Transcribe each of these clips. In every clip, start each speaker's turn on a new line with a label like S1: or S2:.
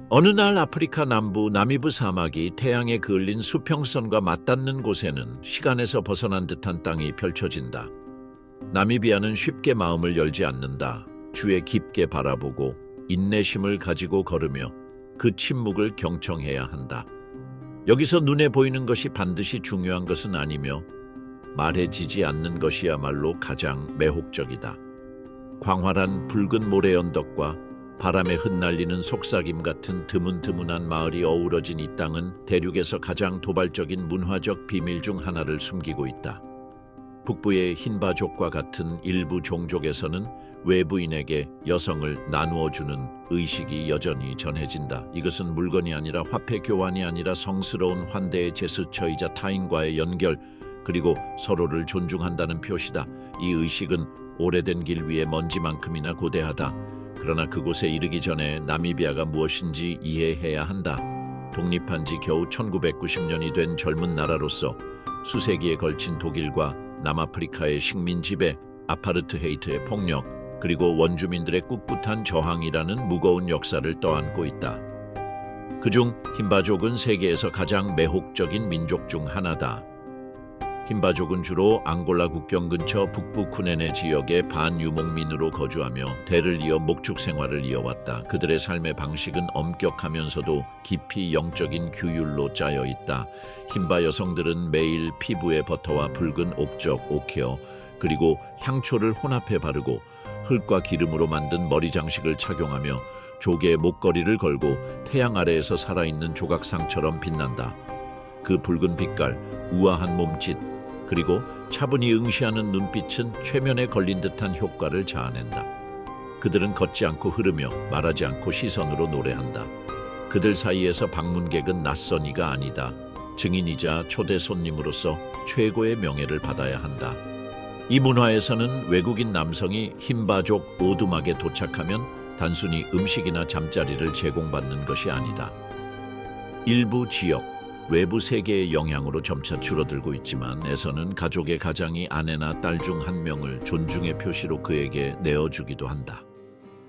S1: 어느 날 아프리카 남부 나미브 사막이 태양에 그을린 수평선과 맞닿는 곳에는 시간에서 벗어난 듯한 땅이 펼쳐진다. 나미비아는 쉽게 마음을 열지 않는다. 주에 깊게 바라보고 인내심을 가지고 걸으며 그 침묵을 경청해야 한다. 여기서 눈에 보이는 것이 반드시 중요한 것은 아니며 말해지지 않는 것이야말로 가장 매혹적이다. 광활한 붉은 모래 언덕과 바람에 흩날리는 속삭임 같은 드문드문한 마을이 어우러진 이 땅은 대륙에서 가장 도발적인 문화적 비밀 중 하나를 숨기고 있다. 북부의 흰바족과 같은 일부 종족에서는 외부인에게 여성을 나누어주는 의식이 여전히 전해진다. 이것은 물건이 아니라 화폐 교환이 아니라 성스러운 환대의 제스처이자 타인과의 연결, 그리고 서로를 존중한다는 표시다. 이 의식은 오래된 길 위의 먼지만큼이나 고대하다. 그러나 그곳에 이르기 전에 나미비아가 무엇인지 이해해야 한다. 독립한 지 겨우 1990년이 된 젊은 나라로서 수세기에 걸친 독일과 남아프리카의 식민 지배, 아파르트헤이트의 폭력, 그리고 원주민들의 꿋꿋한 저항이라는 무거운 역사를 떠안고 있다. 그중 흰바족은 세계에서 가장 매혹적인 민족 중 하나다. 흰바족은 주로 앙골라 국경 근처 북부 쿠네네 지역의 반유목민으로 거주하며 대를 이어 목축 생활을 이어왔다. 그들의 삶의 방식은 엄격하면서도 깊이 영적인 규율로 짜여 있다. 흰바 여성들은 매일 피부에 버터와 붉은 옥적, 옥헤어, 그리고 향초를 혼합해 바르고 흙과 기름으로 만든 머리 장식을 착용하며 조개 목걸이를 걸고 태양 아래에서 살아있는 조각상처럼 빛난다. 그 붉은 빛깔, 우아한 몸짓, 그리고 차분히 응시하는 눈빛은 최면에 걸린 듯한 효과를 자아낸다. 그들은 걷지 않고 흐르며 말하지 않고 시선으로 노래한다. 그들 사이에서 방문객은 낯선 이가 아니다. 증인이자 초대 손님으로서 최고의 명예를 받아야 한다. 이 문화에서는 외국인 남성이 흰바족 오두막에 도착하면 단순히 음식이나 잠자리를 제공받는 것이 아니다. 일부 지역, 외부 세계의 영향으로 점차 줄어들고 있지만 에서는 가족의 가장이 아내나 딸 중 한 명을 존중의 표시로 그에게 내어주기도 한다.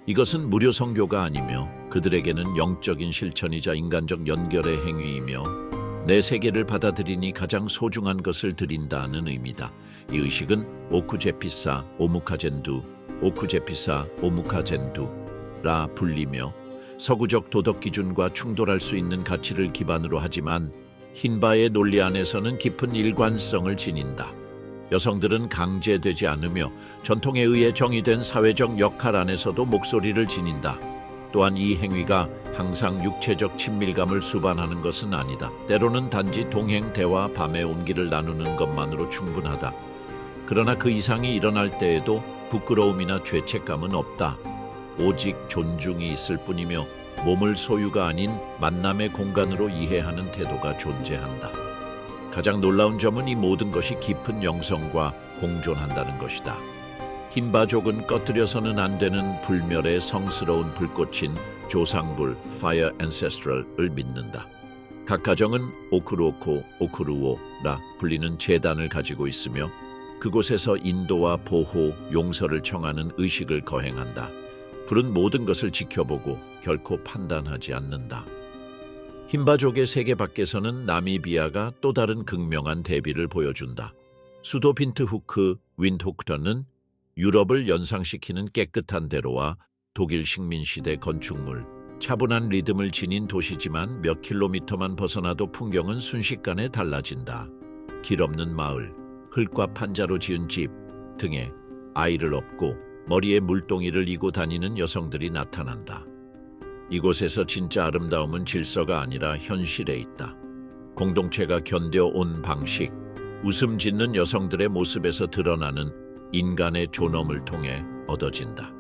S1: 이것은 무료 성교가 아니며 그들에게는 영적인 실천이자 인간적 연결의 행위이며 내 세계를 받아들이니 가장 소중한 것을 드린다는 의미다. 이 의식은 오쿠제피사 오무카젠두, 오쿠제피사 오무카젠두라 불리며 서구적 도덕 기준과 충돌할 수 있는 가치를 기반으로 하지만 흰바의 논리 안에서는 깊은 일관성을 지닌다. 여성들은 강제되지 않으며 전통에 의해 정의된 사회적 역할 안에서도 목소리를 지닌다. 또한 이 행위가 항상 육체적 친밀감을 수반하는 것은 아니다. 때로는 단지 동행, 대화, 밤의 온기를 나누는 것만으로 충분하다. 그러나 그 이상이 일어날 때에도 부끄러움이나 죄책감은 없다. 오직 존중이 있을 뿐이며 몸을 소유가 아닌 만남의 공간으로 이해하는 태도가 존재한다. 가장 놀라운 점은 이 모든 것이 깊은 영성과 공존한다는 것이다. 흰바족은 꺼뜨려서는 안 되는 불멸의 성스러운 불꽃인 조상불 (Fire Ancestral을) 믿는다. 각 가정은 오크루오코, 오크루오라 불리는 제단을 가지고 있으며 그곳에서 인도와 보호, 용서를 청하는 의식을 거행한다. 불은 모든 것을 지켜보고 결코 판단하지 않는다. 흰바족의 세계 밖에서는 나미비아가 또 다른 극명한 대비를 보여준다. 수도 빈트후크 윈드호크턴은 유럽을 연상시키는 깨끗한 대로와 독일 식민시대 건축물, 차분한 리듬을 지닌 도시지만 몇 킬로미터만 벗어나도 풍경은 순식간에 달라진다. 길 없는 마을, 흙과 판자로 지은 집 등에 아이를 업고 머리에 물동이를 이고 다니는 여성들이 나타난다. 이곳에서 진짜 아름다움은 질서가 아니라 현실에 있다. 공동체가 견뎌온 방식, 웃음 짓는 여성들의 모습에서 드러나는 인간의 존엄을 통해 얻어진다.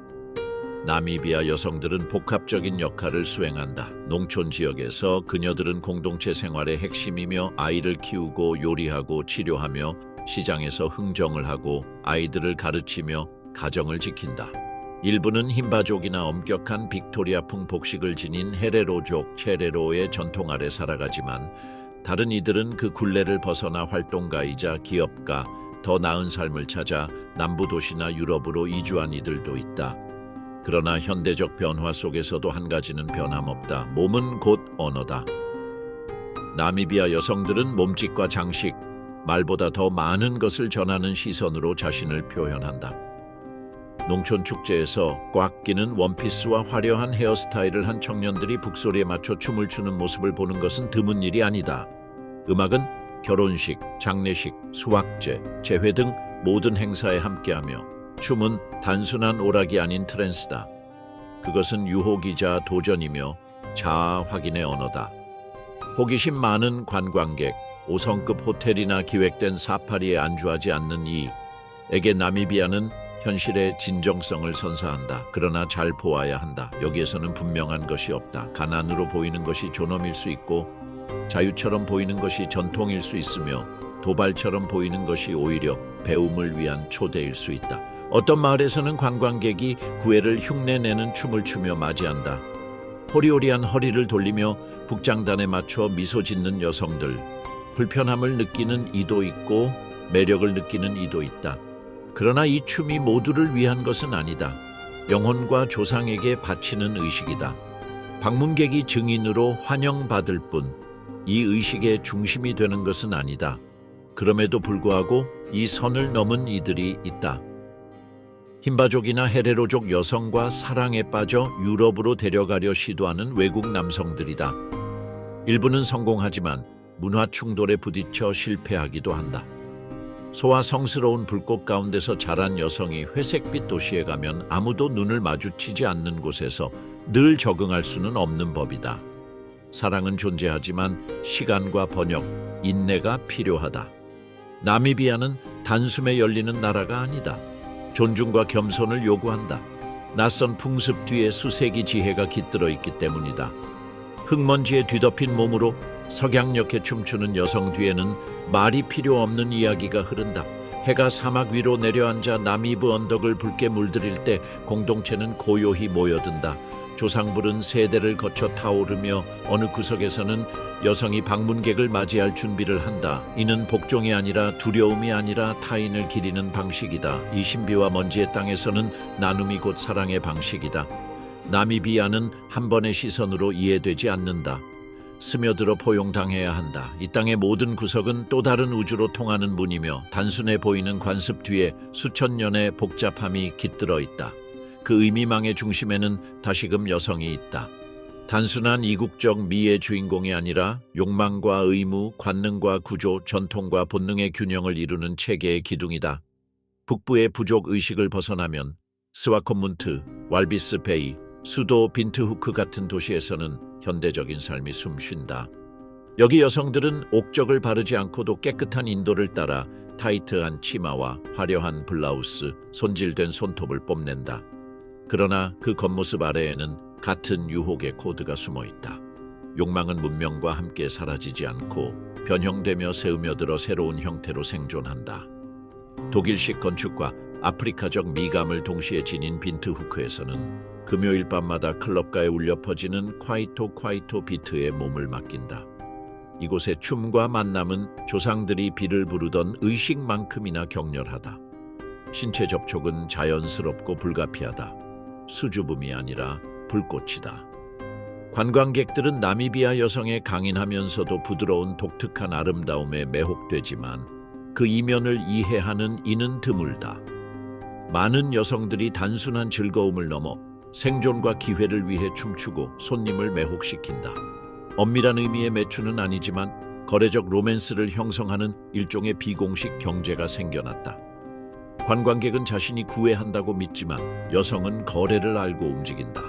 S1: 나미비아 여성들은 복합적인 역할을 수행한다. 농촌 지역에서 그녀들은 공동체 생활의 핵심이며 아이를 키우고 요리하고 치료하며 시장에서 흥정을 하고 아이들을 가르치며 가정을 지킨다. 일부는 흰바족이나 엄격한 빅토리아풍 복식을 지닌 헤레로족 체레로의 전통 아래 살아가지만 다른 이들은 그 굴레를 벗어나 활동가이자 기업가, 더 나은 삶을 찾아 남부 도시나 유럽으로 이주한 이들도 있다. 그러나 현대적 변화 속에서도 한 가지는 변함없다. 몸은 곧 언어다. 나미비아 여성들은 몸짓과 장식, 말보다 더 많은 것을 전하는 시선으로 자신을 표현한다. 농촌 축제에서 꽉 끼는 원피스와 화려한 헤어스타일을 한 청년들이 북소리에 맞춰 춤을 추는 모습을 보는 것은 드문 일이 아니다. 음악은 결혼식, 장례식, 수학제, 재회 등 모든 행사에 함께하며 춤은 단순한 오락이 아닌 트랜스다. 그것은 유혹이자 도전이며 자아 확인의 언어다. 호기심 많은 관광객, 5성급 호텔이나 기획된 사파리에 안주하지 않는 이에게 나미비아는 현실의 진정성을 선사한다. 그러나 잘 보아야 한다. 여기에서는 분명한 것이 없다. 가난으로 보이는 것이 존엄일 수 있고 자유처럼 보이는 것이 전통일 수 있으며 도발처럼 보이는 것이 오히려 배움을 위한 초대일 수 있다. 어떤 마을에서는 관광객이 구애를 흉내내는 춤을 추며 맞이한다. 호리호리한 허리를 돌리며 북장단에 맞춰 미소 짓는 여성들. 불편함을 느끼는 이도 있고 매력을 느끼는 이도 있다. 그러나 이 춤이 모두를 위한 것은 아니다. 영혼과 조상에게 바치는 의식이다. 방문객이 증인으로 환영받을 뿐 이 의식의 중심이 되는 것은 아니다. 그럼에도 불구하고 이 선을 넘은 이들이 있다. 힌바족이나 헤레로족 여성과 사랑에 빠져 유럽으로 데려가려 시도하는 외국 남성들이다. 일부는 성공하지만 문화 충돌에 부딪혀 실패하기도 한다. 소아성스러운 불꽃 가운데서 자란 여성이 회색빛 도시에 가면 아무도 눈을 마주치지 않는 곳에서 늘 적응할 수는 없는 법이다. 사랑은 존재하지만 시간과 번역, 인내가 필요하다. 나미비아는 단숨에 열리는 나라가 아니다. 존중과 겸손을 요구한다. 낯선 풍습 뒤에 수세기 지혜가 깃들어 있기 때문이다. 흙먼지에 뒤덮인 몸으로 석양녘에 춤추는 여성 뒤에는 말이 필요 없는 이야기가 흐른다. 해가 사막 위로 내려앉아 나미브 언덕을 붉게 물들일 때 공동체는 고요히 모여든다. 조상불은 세대를 거쳐 타오르며 어느 구석에서는 여성이 방문객을 맞이할 준비를 한다. 이는 복종이 아니라 두려움이 아니라 타인을 기리는 방식이다. 이 신비와 먼지의 땅에서는 나눔이 곧 사랑의 방식이다. 나미비아는 한 번의 시선으로 이해되지 않는다. 스며들어 포용당해야 한다. 이 땅의 모든 구석은 또 다른 우주로 통하는 문이며 단순해 보이는 관습 뒤에 수천 년의 복잡함이 깃들어 있다. 그 의미망의 중심에는 다시금 여성이 있다. 단순한 이국적 미의 주인공이 아니라 욕망과 의무, 관능과 구조, 전통과 본능의 균형을 이루는 체계의 기둥이다. 북부의 부족 의식을 벗어나면 스와코문트, 왈비스베이, 수도 빈트후크 같은 도시에서는 현대적인 삶이 숨쉰다. 여기 여성들은 옥적을 바르지 않고도 깨끗한 인도를 따라 타이트한 치마와 화려한 블라우스, 손질된 손톱을 뽐낸다. 그러나 그 겉모습 아래에는 같은 유혹의 코드가 숨어 있다. 욕망은 문명과 함께 사라지지 않고 변형되며 새으며들어 새로운 형태로 생존한다. 독일식 건축과 아프리카적 미감을 동시에 지닌 빈트후크에서는 금요일 밤마다 클럽가에 울려 퍼지는 콰이토 비트에 몸을 맡긴다. 이곳의 춤과 만남은 조상들이 비를 부르던 의식만큼이나 격렬하다. 신체 접촉은 자연스럽고 불가피하다. 수줍음이 아니라 불꽃이다. 관광객들은 나미비아 여성의 강인하면서도 부드러운 독특한 아름다움에 매혹되지만 그 이면을 이해하는 이는 드물다. 많은 여성들이 단순한 즐거움을 넘어 생존과 기회를 위해 춤추고 손님을 매혹시킨다. 엄밀한 의미의 매춘은 아니지만 거래적 로맨스를 형성하는 일종의 비공식 경제가 생겨났다. 관광객은 자신이 구애한다고 믿지만 여성은 거래를 알고 움직인다.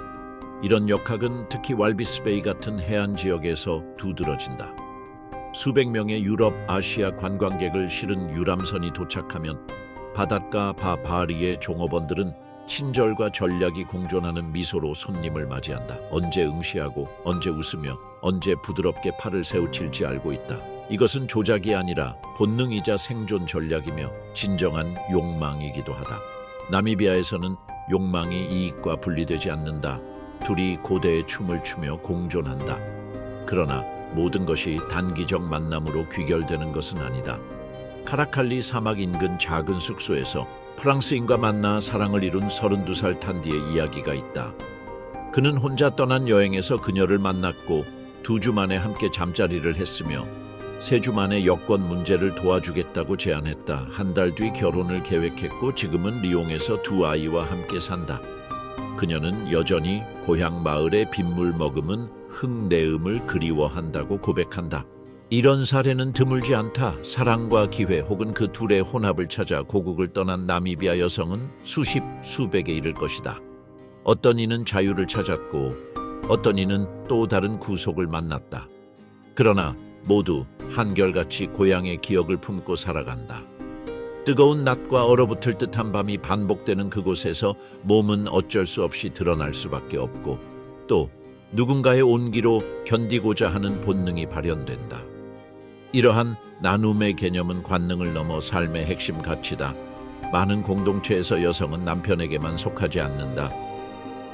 S1: 이런 역학은 특히 왈비스베이 같은 해안 지역에서 두드러진다. 수백 명의 유럽, 아시아 관광객을 실은 유람선이 도착하면 바닷가 바리의 종업원들은 친절과 전략이 공존하는 미소로 손님을 맞이한다. 언제 응시하고 언제 웃으며 언제 부드럽게 팔을 세우칠지 알고 있다. 이것은 조작이 아니라 본능이자 생존 전략이며 진정한 욕망이기도 하다. 나미비아에서는 욕망이 이익과 분리되지 않는다. 둘이 고대의 춤을 추며 공존한다. 그러나 모든 것이 단기적 만남으로 귀결되는 것은 아니다. 카라칼리 사막 인근 작은 숙소에서 프랑스인과 만나 사랑을 이룬 32살 탄디의 이야기가 있다. 그는 혼자 떠난 여행에서 그녀를 만났고 2주 만에 함께 잠자리를 했으며 3주 만에 여권 문제를 도와주겠다고 제안했다. 한 달 뒤 결혼을 계획했고 지금은 리옹에서 2 아이와 함께 산다. 그녀는 여전히 고향 마을의 빗물 머금은 흙내음을 그리워한다고 고백한다. 이런 사례는 드물지 않다. 사랑과 기회 혹은 그 둘의 혼합을 찾아 고국을 떠난 나미비아 여성은 수십, 수백에 이를 것이다. 어떤 이는 자유를 찾았고 어떤 이는 또 다른 구속을 만났다. 그러나 모두 한결같이 고향의 기억을 품고 살아간다. 뜨거운 낮과 얼어붙을 듯한 밤이 반복되는 그곳에서 몸은 어쩔 수 없이 드러날 수밖에 없고 또 누군가의 온기로 견디고자 하는 본능이 발현된다. 이러한 나눔의 개념은 관능을 넘어 삶의 핵심 가치다. 많은 공동체에서 여성은 남편에게만 속하지 않는다.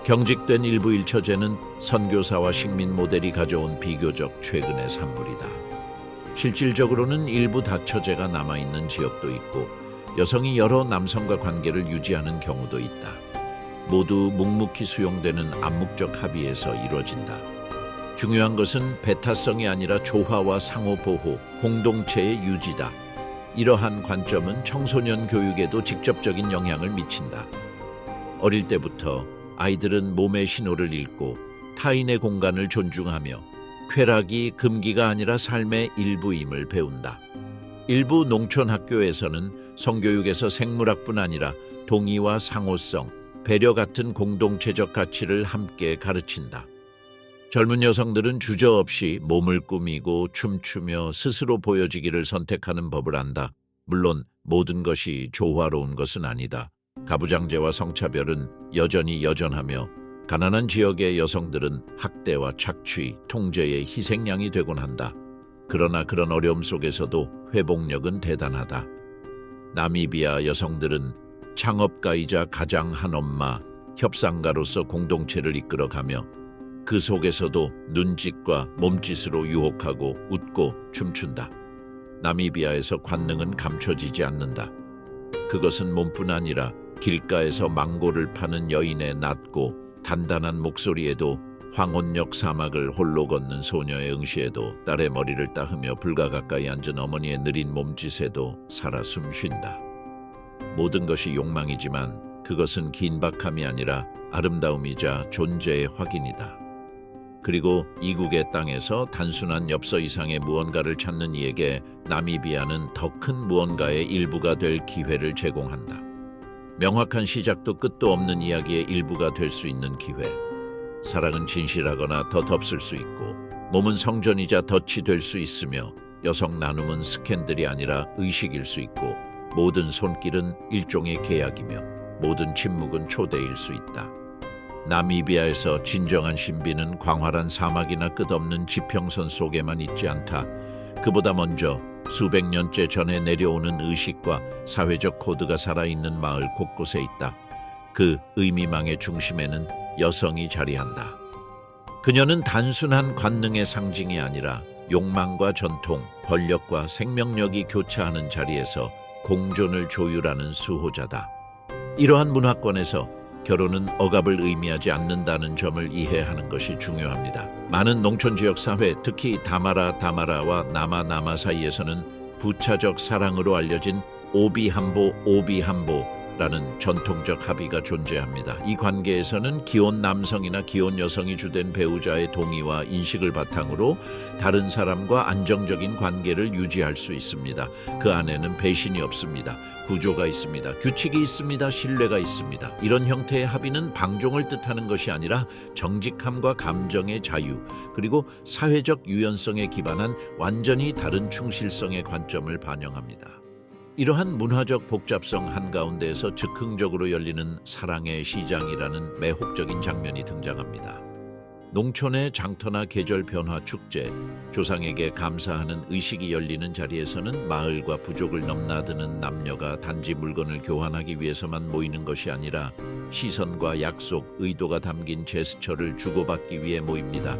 S1: 경직된 일부 일처제는 선교사와 식민 모델이 가져온 비교적 최근의 산물이다. 실질적으로는 일부 다처제가 남아있는 지역도 있고 여성이 여러 남성과 관계를 유지하는 경우도 있다. 모두 묵묵히 수용되는 암묵적 합의에서 이루어진다. 중요한 것은 배타성이 아니라 조화와 상호보호, 공동체의 유지다. 이러한 관점은 청소년 교육에도 직접적인 영향을 미친다. 어릴 때부터 아이들은 몸의 신호를 읽고 타인의 공간을 존중하며 쾌락이 금기가 아니라 삶의 일부임을 배운다. 일부 농촌 학교에서는 성교육에서 생물학뿐 아니라 동의와 상호성, 배려 같은 공동체적 가치를 함께 가르친다. 젊은 여성들은 주저없이 몸을 꾸미고 춤추며 스스로 보여지기를 선택하는 법을 안다. 물론 모든 것이 조화로운 것은 아니다. 가부장제와 성차별은 여전히 여전하며 가난한 지역의 여성들은 학대와 착취, 통제의 희생양이 되곤 한다. 그러나 그런 어려움 속에서도 회복력은 대단하다. 나미비아 여성들은 창업가이자 가장 한엄마, 협상가로서 공동체를 이끌어가며 그 속에서도 눈짓과 몸짓으로 유혹하고 웃고 춤춘다. 나미비아에서 관능은 감춰지지 않는다. 그것은 몸뿐 아니라 길가에서 망고를 파는 여인의 낮고 단단한 목소리에도 황혼역 사막을 홀로 걷는 소녀의 응시에도 딸의 머리를 따으며 불가 가까이 앉은 어머니의 느린 몸짓에도 살아 숨쉰다. 모든 것이 욕망이지만 그것은 긴박함이 아니라 아름다움이자 존재의 확인이다. 그리고 이국의 땅에서 단순한 엽서 이상의 무언가를 찾는 이에게 나미비아는 더 큰 무언가의 일부가 될 기회를 제공한다. 명확한 시작도 끝도 없는 이야기의 일부가 될 수 있는 기회. 사랑은 진실하거나 더 덮을 수 있고 몸은 성전이자 덫이 될 수 있으며 여성 나눔은 스캔들이 아니라 의식일 수 있고 모든 손길은 일종의 계약이며 모든 침묵은 초대일 수 있다. 나미비아에서 진정한 신비는 광활한 사막이나 끝없는 지평선 속에만 있지 않다. 그보다 먼저 수백 년째 전해 내려오는 의식과 사회적 코드가 살아있는 마을 곳곳에 있다. 그 의미망의 중심에는 여성이 자리한다. 그녀는 단순한 관능의 상징이 아니라 욕망과 전통, 권력과 생명력이 교차하는 자리에서 공존을 조율하는 수호자다. 이러한 문화권에서 결혼은 억압을 의미하지 않는다는 점을 이해하는 것이 중요합니다. 많은 농촌 지역 사회, 특히 다마라와 나마 사이에서는 부차적 사랑으로 알려진 오비한보라는 전통적 합의가 존재합니다. 이 관계에서는 기혼 남성이나 기혼 여성이 주된 배우자의 동의와 인식을 바탕으로 다른 사람과 안정적인 관계를 유지할 수 있습니다. 그 안에는 배신이 없습니다. 구조가 있습니다. 규칙이 있습니다. 신뢰가 있습니다. 이런 형태의 합의는 방종을 뜻하는 것이 아니라 정직함과 감정의 자유, 그리고 사회적 유연성에 기반한 완전히 다른 충실성의 관점을 반영합니다. 이러한 문화적 복잡성 한가운데에서 즉흥적으로 열리는 사랑의 시장이라는 매혹적인 장면이 등장합니다. 농촌의 장터나 계절 변화 축제, 조상에게 감사하는 의식이 열리는 자리에서는 마을과 부족을 넘나드는 남녀가 단지 물건을 교환하기 위해서만 모이는 것이 아니라 시선과 약속, 의도가 담긴 제스처를 주고받기 위해 모입니다.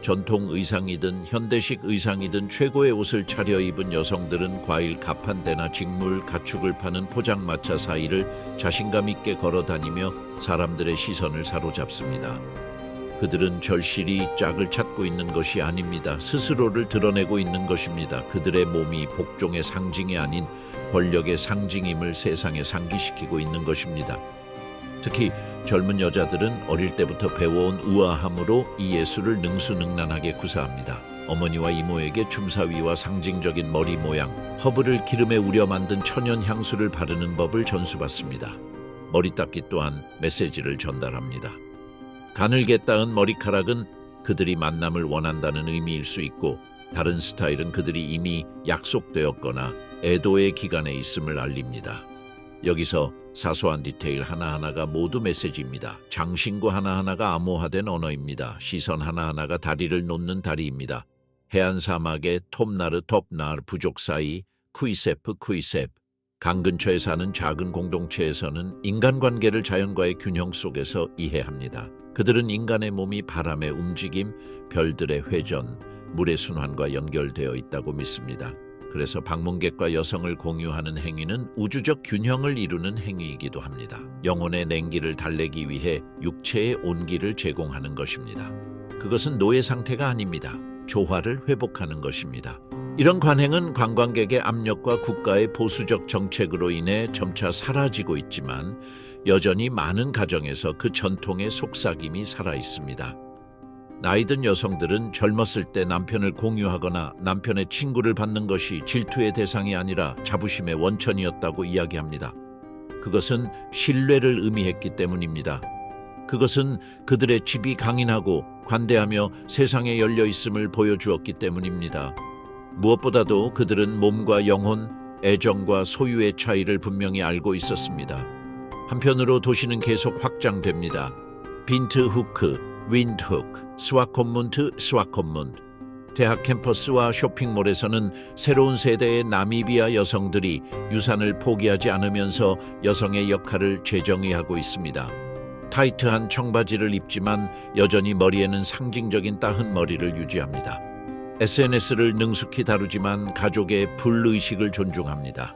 S1: 전통 의상이든 현대식 의상이든 최고의 옷을 차려입은 여성들은 과일 가판대나 직물, 가축을 파는 포장마차 사이를 자신감 있게 걸어다니며 사람들의 시선을 사로잡습니다. 그들은 절실히 짝을 찾고 있는 것이 아닙니다. 스스로를 드러내고 있는 것입니다. 그들의 몸이 복종의 상징이 아닌 권력의 상징임을 세상에 상기시키고 있는 것입니다. 특히 젊은 여자들은 어릴 때부터 배워온 우아함으로 이 예술을 능수능란하게 구사합니다. 어머니와 이모에게 춤사위와 상징적인 머리 모양, 허브를 기름에 우려 만든 천연 향수를 바르는 법을 전수받습니다. 머리 닦기 또한 메시지를 전달합니다. 가늘게 닦은 머리카락은 그들이 만남을 원한다는 의미일 수 있고, 다른 스타일은 그들이 이미 약속되었거나 애도의 기간에 있음을 알립니다. 여기서 사소한 디테일 하나하나가 모두 메시지입니다. 장신구 하나하나가 암호화된 언어입니다. 시선 하나하나가 다리를 놓는 다리입니다. 해안 사막의 톱나르 부족 사이 쿠이세프 강 근처에 사는 작은 공동체에서는 인간관계를 자연과의 균형 속에서 이해합니다. 그들은 인간의 몸이 바람의 움직임, 별들의 회전, 물의 순환과 연결되어 있다고 믿습니다. 그래서 방문객과 여성을 공유하는 행위는 우주적 균형을 이루는 행위이기도 합니다. 영혼의 냉기를 달래기 위해 육체의 온기를 제공하는 것입니다. 그것은 노예 상태가 아닙니다. 조화를 회복하는 것입니다. 이런 관행은 관광객의 압력과 국가의 보수적 정책으로 인해 점차 사라지고 있지만 여전히 많은 가정에서 그 전통의 속삭임이 살아 있습니다. 나이든 여성들은 젊었을 때 남편을 공유하거나 남편의 친구를 받는 것이 질투의 대상이 아니라 자부심의 원천이었다고 이야기합니다. 그것은 신뢰를 의미했기 때문입니다. 그것은 그들의 집이 강인하고 관대하며 세상에 열려 있음을 보여주었기 때문입니다. 무엇보다도 그들은 몸과 영혼, 애정과 소유의 차이를 분명히 알고 있었습니다. 한편으로 도시는 계속 확장됩니다. 빈트 후크, 윈드훅, 스와콤문트, 대학 캠퍼스와 쇼핑몰에서는 새로운 세대의 나미비아 여성들이 유산을 포기하지 않으면서 여성의 역할을 재정의하고 있습니다. 타이트한 청바지를 입지만 여전히 머리에는 상징적인 따은 머리를 유지합니다. SNS를 능숙히 다루지만 가족의 불의식을 존중합니다.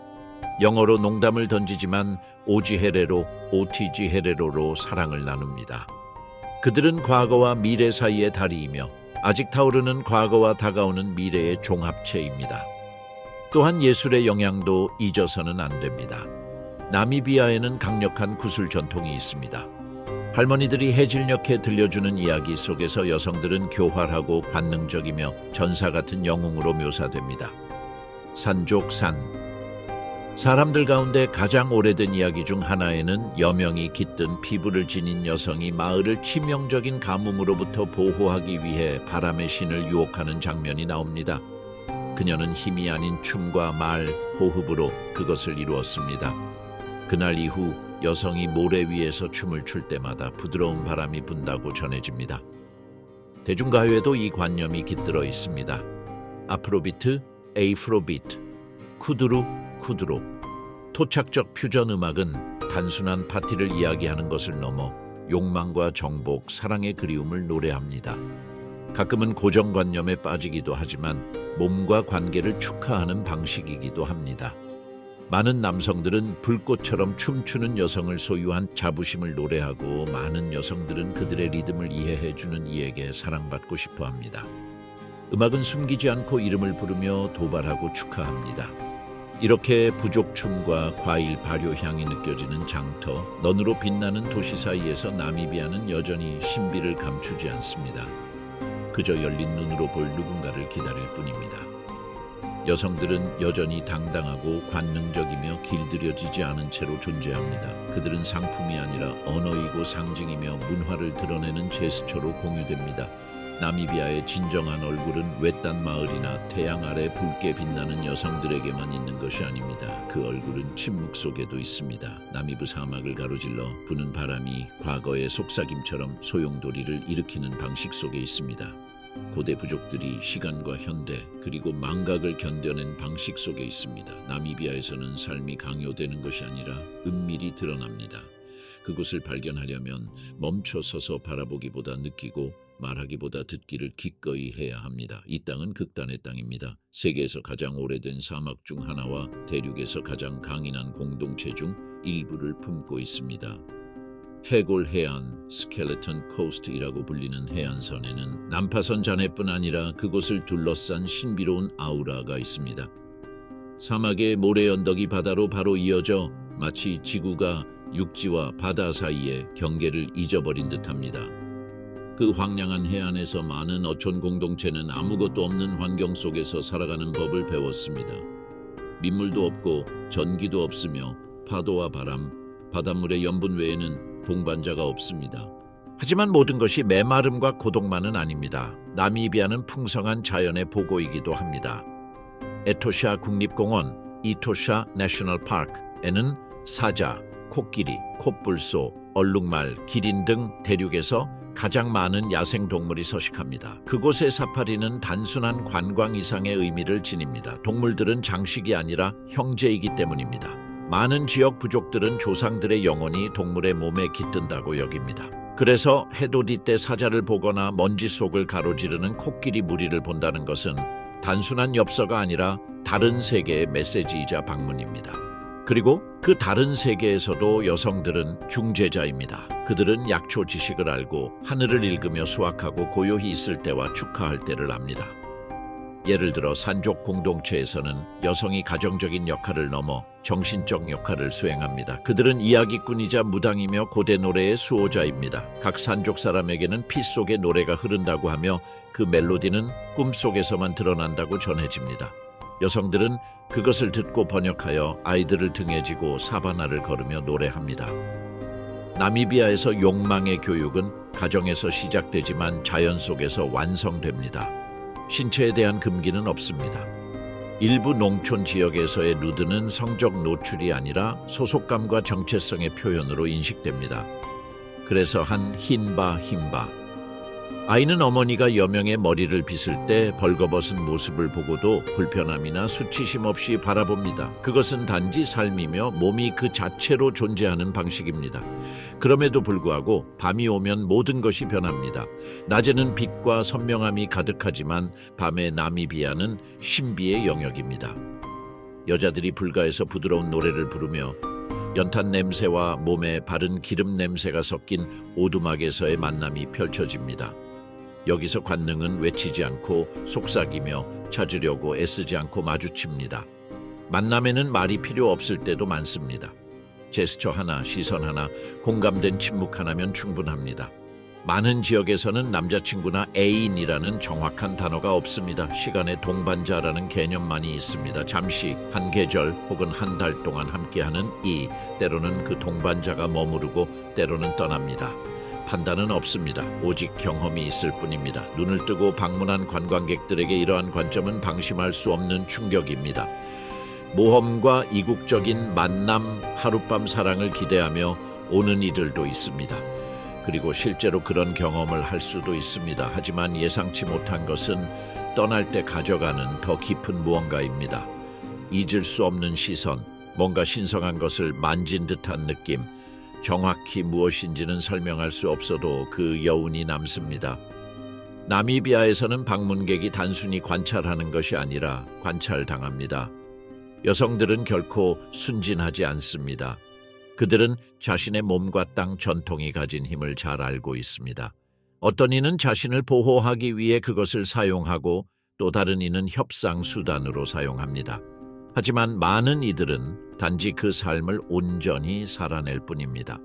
S1: 영어로 농담을 던지지만 오지 헤레로, OTG 헤레로로 사랑을 나눕니다. 그들은 과거와 미래 사이의 다리이며 아직 타오르는 과거와 다가오는 미래의 종합체입니다. 또한 예술의 영향도 잊어서는 안 됩니다. 나미비아에는 강력한 구슬 전통이 있습니다. 할머니들이 해질녘에 들려주는 이야기 속에서 여성들은 교활하고 관능적이며 전사 같은 영웅으로 묘사됩니다. 산족산. 사람들 가운데 가장 오래된 이야기 중 하나에는 여명이 깃든 피부를 지닌 여성이 마을을 치명적인 가뭄으로부터 보호하기 위해 바람의 신을 유혹하는 장면이 나옵니다. 그녀는 힘이 아닌 춤과 말, 호흡으로 그것을 이루었습니다. 그날 이후 여성이 모래 위에서 춤을 출 때마다 부드러운 바람이 분다고 전해집니다. 대중가요에도 이 관념이 깃들어 있습니다. 아프로비트, 에이프로비트, 쿠드루, 토착적 퓨전 음악은 단순한 파티를 이야기하는 것을 넘어 욕망과 정복, 사랑의 그리움을 노래합니다. 가끔은 고정관념에 빠지기도 하지만 몸과 관계를 축하하는 방식이기도 합니다. 많은 남성들은 불꽃처럼 춤추는 여성을 소유한 자부심을 노래하고, 많은 여성들은 그들의 리듬을 이해해주는 이에게 사랑받고 싶어합니다. 음악은 숨기지 않고 이름을 부르며 도발하고 축하합니다. 이렇게 부족춤과 과일 발효향이 느껴지는 장터, 넌으로 빛나는 도시 사이에서 나미비아는 여전히 신비를 감추지 않습니다. 그저 열린 눈으로 볼 누군가를 기다릴 뿐입니다. 여성들은 여전히 당당하고 관능적이며 길들여지지 않은 채로 존재합니다. 그들은 상품이 아니라 언어이고 상징이며 문화를 드러내는 제스처로 공유됩니다. 나미비아의 진정한 얼굴은 외딴 마을이나 태양 아래 붉게 빛나는 여성들에게만 있는 것이 아닙니다. 그 얼굴은 침묵 속에도 있습니다. 나미브 사막을 가로질러 부는 바람이 과거의 속삭임처럼 소용돌이를 일으키는 방식 속에 있습니다. 고대 부족들이 시간과 현대 그리고 망각을 견뎌낸 방식 속에 있습니다. 나미비아에서는 삶이 강요되는 것이 아니라 은밀히 드러납니다. 그곳을 발견하려면 멈춰 서서 바라보기보다 느끼고 말하기보다 듣기를 기꺼이 해야 합니다. 이 땅은 극단의 땅입니다. 세계에서 가장 오래된 사막 중 하나와 대륙에서 가장 강인한 공동체 중 일부를 품고 있습니다. 해골 해안, 스켈레톤 코스트이라고 불리는 해안선에는 난파선 잔해뿐 아니라 그곳을 둘러싼 신비로운 아우라가 있습니다. 사막의 모래 언덕이 바다로 바로 이어져 마치 지구가 육지와 바다 사이의 경계를 잊어버린 듯합니다. 그 황량한 해안에서 많은 어촌 공동체는 아무것도 없는 환경 속에서 살아가는 법을 배웠습니다. 민물도 없고 전기도 없으며 파도와 바람, 바닷물의 염분 외에는 동반자가 없습니다. 하지만 모든 것이 메마름과 고독만은 아닙니다. 나미비아는 풍성한 자연의 보고이기도 합니다. 에토샤 국립공원, 이토샤 내셔널 파크에는 사자, 코끼리, 콧불소, 얼룩말, 기린 등 대륙에서 가장 많은 야생동물이 서식합니다. 그곳의 사파리는 단순한 관광 이상의 의미를 지닙니다. 동물들은 장식이 아니라 형제이기 때문입니다. 많은 지역 부족들은 조상들의 영혼이 동물의 몸에 깃든다고 여깁니다. 그래서 해돋이 때 사자를 보거나 먼지 속을 가로지르는 코끼리 무리를 본다는 것은 단순한 엽서가 아니라 다른 세계의 메시지이자 방문입니다. 그리고 그 다른 세계에서도 여성들은 중재자입니다. 그들은 약초 지식을 알고 하늘을 읽으며 수확하고 고요히 있을 때와 축하할 때를 압니다. 예를 들어 산족 공동체에서는 여성이 가정적인 역할을 넘어 정신적 역할을 수행합니다. 그들은 이야기꾼이자 무당이며 고대 노래의 수호자입니다. 각 산족 사람에게는 피 속에 노래가 흐른다고 하며 그 멜로디는 꿈속에서만 드러난다고 전해집니다. 여성들은 그것을 듣고 번역하여 아이들을 등에 지고 사바나를 걸으며 노래합니다. 나미비아에서 욕망의 교육은 가정에서 시작되지만 자연 속에서 완성됩니다. 신체에 대한 금기는 없습니다. 일부 농촌 지역에서의 누드는 성적 노출이 아니라 소속감과 정체성의 표현으로 인식됩니다. 그래서 한 흰바 아이는 어머니가 여명의 머리를 빗을 때 벌거벗은 모습을 보고도 불편함이나 수치심 없이 바라봅니다. 그것은 단지 삶이며 몸이 그 자체로 존재하는 방식입니다. 그럼에도 불구하고 밤이 오면 모든 것이 변합니다. 낮에는 빛과 선명함이 가득하지만 밤의 나미비아는 신비의 영역입니다. 여자들이 불가에서 부드러운 노래를 부르며 연탄 냄새와 몸에 바른 기름 냄새가 섞인 오두막에서의 만남이 펼쳐집니다. 여기서 관능은 외치지 않고 속삭이며 찾으려고 애쓰지 않고 마주칩니다. 만남에는 말이 필요 없을 때도 많습니다. 제스처 하나, 시선 하나, 공감된 침묵 하나면 충분합니다. 많은 지역에서는 남자친구나 애인이라는 정확한 단어가 없습니다. 시간의 동반자라는 개념만이 있습니다. 잠시, 한 계절 혹은 한 달 동안 함께하는 때로는 그 동반자가 머무르고 때로는 떠납니다. 판단은 없습니다. 오직 경험이 있을 뿐입니다. 눈을 뜨고 방문한 관광객들에게 이러한 관점은 방심할 수 없는 충격입니다. 모험과 이국적인 만남, 하룻밤 사랑을 기대하며 오는 이들도 있습니다. 그리고 실제로 그런 경험을 할 수도 있습니다. 하지만 예상치 못한 것은 떠날 때 가져가는 더 깊은 무언가입니다. 잊을 수 없는 시선, 뭔가 신성한 것을 만진 듯한 느낌, 정확히 무엇인지는 설명할 수 없어도 그 여운이 남습니다. 나미비아에서는 방문객이 단순히 관찰하는 것이 아니라 관찰당합니다. 여성들은 결코 순진하지 않습니다. 그들은 자신의 몸과 땅 전통이 가진 힘을 잘 알고 있습니다. 어떤 이는 자신을 보호하기 위해 그것을 사용하고 또 다른 이는 협상 수단으로 사용합니다. 하지만 많은 이들은 단지 그 삶을 온전히 살아낼 뿐입니다.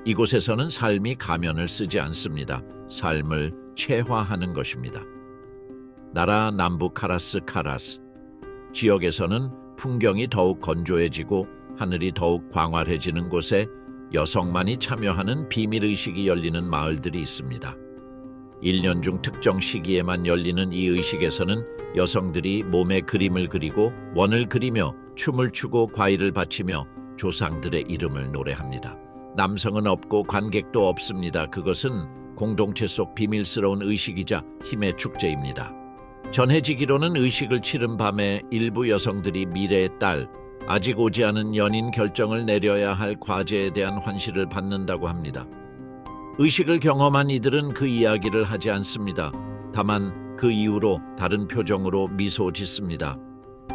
S1: 이곳에서는 삶이 가면을 쓰지 않습니다. 삶을 체화하는 것입니다. 나라 남부 카라스 지역에서는 풍경이 더욱 건조해지고 하늘이 더욱 광활해지는 곳에 여성만이 참여하는 비밀의식이 열리는 마을들이 있습니다. 1년 중 특정 시기에만 열리는 이 의식에서는 여성들이 몸에 그림을 그리고 원을 그리며 춤을 추고 과일을 바치며 조상들의 이름을 노래합니다. 남성은 없고 관객도 없습니다. 그것은 공동체 속 비밀스러운 의식이자 힘의 축제입니다. 전해지기로는 의식을 치른 밤에 일부 여성들이 미래의 딸, 아직 오지 않은 연인 결정을 내려야 할 과제에 대한 환시를 받는다고 합니다. 의식을 경험한 이들은 그 이야기를 하지 않습니다. 다만 그 이후로 다른 표정으로 미소 짓습니다.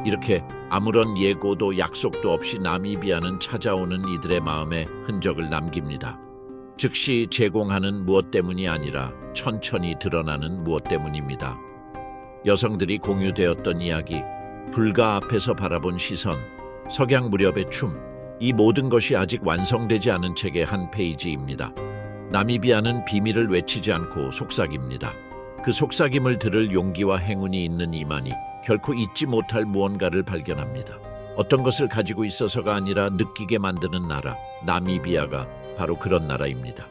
S1: 이렇게 아무런 예고도 약속도 없이 나미비아는 찾아오는 이들의 마음에 흔적을 남깁니다. 즉시 제공하는 무엇 때문이 아니라 천천히 드러나는 무엇 때문입니다. 여성들이 공유되었던 이야기, 불가 앞에서 바라본 시선, 석양 무렵의 춤, 이 모든 것이 아직 완성되지 않은 책의 한 페이지입니다. 나미비아는 비밀을 외치지 않고 속삭입니다. 그 속삭임을 들을 용기와 행운이 있는 이만희, 결코 잊지 못할 무언가를 발견합니다. 어떤 것을 가지고 있어서가 아니라 느끼게 만드는 나라, 나미비아가 바로 그런 나라입니다.